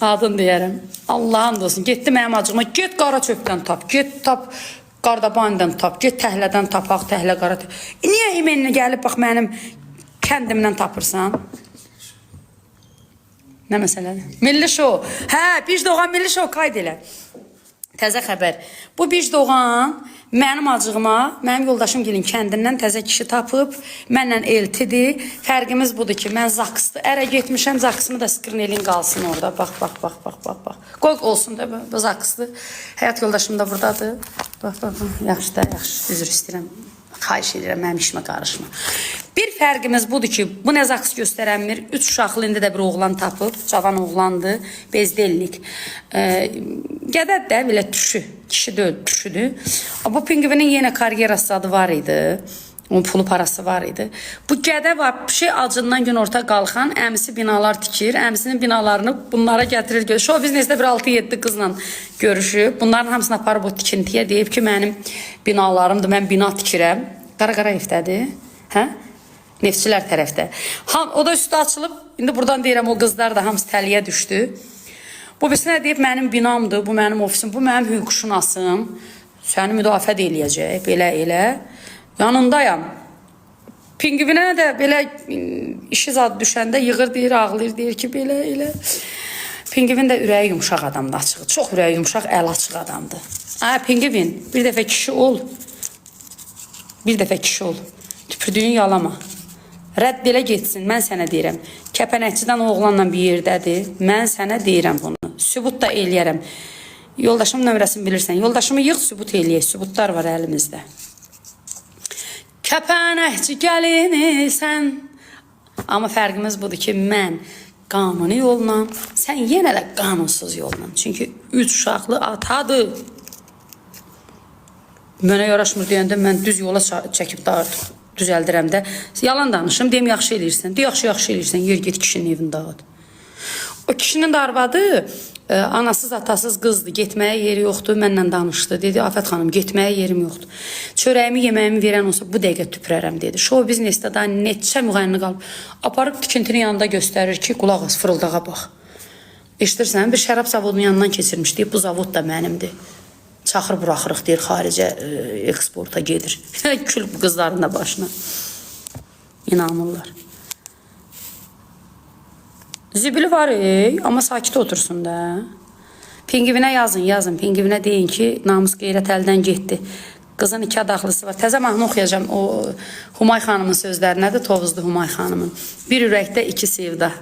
Adın deyərəm. Allah'ın olsun. Getdi mənim acığıma. Get qara çöpdən tap. Get tap qardabandan tap. Get təhlədən tapaq. Təhlə qara. Niyə imeninə gəlib bax mənim kəndimdən tapırsan? Nə məsələdir? Milli şou. Hə, Bic Doğan Milli şou qayd elə. Təzə xəbər. Bu Bic Doğan mənim acığıma, mənim yoldaşım gelin kəndindən təzə kişi tapıb, mənlə eltidir. Fərqimiz budur ki, mən zakslı, ərə getmişəm, zaksımı da skrinelin qalsın orada. Bax. Qoy olsun da bu zakslı. Həyat yoldaşım da buradadır. Bax. Yaxşı da, yaxşı. Üzr istəyirəm. Xahiş edirəm, mənim işimə qarışma. Bir fərqimiz budur ki, bu nə zaks göstərənmir. 3 uşaqlı indi də bir oğlan tapıb, cavan oğlandı, bezdellik. Qədəd də belə tüşü, kişi deyil, tüşüdür. Bu pingvinin yenə karyerası adı var idi. Onun pulu parası var idi. Bu gədə var, bir şey acından gün orta qalxan, əmisi binalar tikir, əmisinin binalarını bunlara gətirir. Şou biznesdə bir 6-7 qızla görüşüb. Bunların hamısını aparıb o tikintiyə deyib ki, mənim binalarımdır, mən bina tikirəm. Qara evdədir. Hə? Neftçilər tərəfdə. O da üstü açılıb, indi buradan deyirəm, o qızlar da hamısı təliyə düşdü. Bu birsinə deyib, mənim binamdır, bu mənim ofisim, bu mənim hüquqşünasım. Səni müdafiə də eləyəcək, belə elə. Yanındayam. Pingvinə də belə işi zad düşəndə yığır deyir, ağlayır, deyir ki, belə elə. Pingvin də ürəyi yumşaq adamdır, açıq. Çox ürəyi yumşaq, əl açıq adamdır. Pingvin, bir dəfə kişi ol. Bir dəfə kişi ol. Tüpürdüyün yalama. Rədd elə getsin, mən sənə deyirəm. Kəpənəkçidən oğlanla bir yerdədir. Mən sənə deyirəm bunu. Sübut da eləyərəm. Yoldaşımın nömrəsini bilirsən. Yoldaşımı yığ, sübut eləyək. Sübutlar var əlimizdə. Kəpənəkçi gəlini sən. Amma fərqimiz budur ki, mən qanuni yolla, sən yenə də qanunsuz yolla. Çünki 3 uşaqlı atadır. Mənə yaraşmır deyəndə mən düz yola çəkib düzəldirəm də. Yalan danışım, deyim, yaxşı eləyirsən. Deyim, yaxşı eləyirsən, yer get kişinin evini dağıt. O kişinin də arvadı anasız, atasız qızdır. Getməyə yeri yoxdur, mənlə danışdı. Dedi, Afət xanım, getməyə yerim yoxdur. Çörəyimi, yeməyimi verən olsa bu dəqiqə tüpürərəm, dedi. Şou biznesdə daha neçə müğənni qalıb. Aparıb tikintinin yanında göstərir ki, qulaq az, fırıldağa bax. Eşidirsən, bir şərab zavodunun yanından keçirmiş, deyib, bu zavod da mənimdir. Çaxır buraxırıq, deyir, xaricə eksporta gedir. Kül bu qızların da başına. İnanırlar. Zibili var, amma sakit otursun da. Pingvinə yazın. Pingvinə deyin ki, namus qeyrət əldən getdi. Qızın 2 adaqlısı var. Təzə mahnı oxuyacağım. O Humay xanımın sözlərinədir, Tovuzlu Humay xanımın. Bir ürəkdə 2 sevda.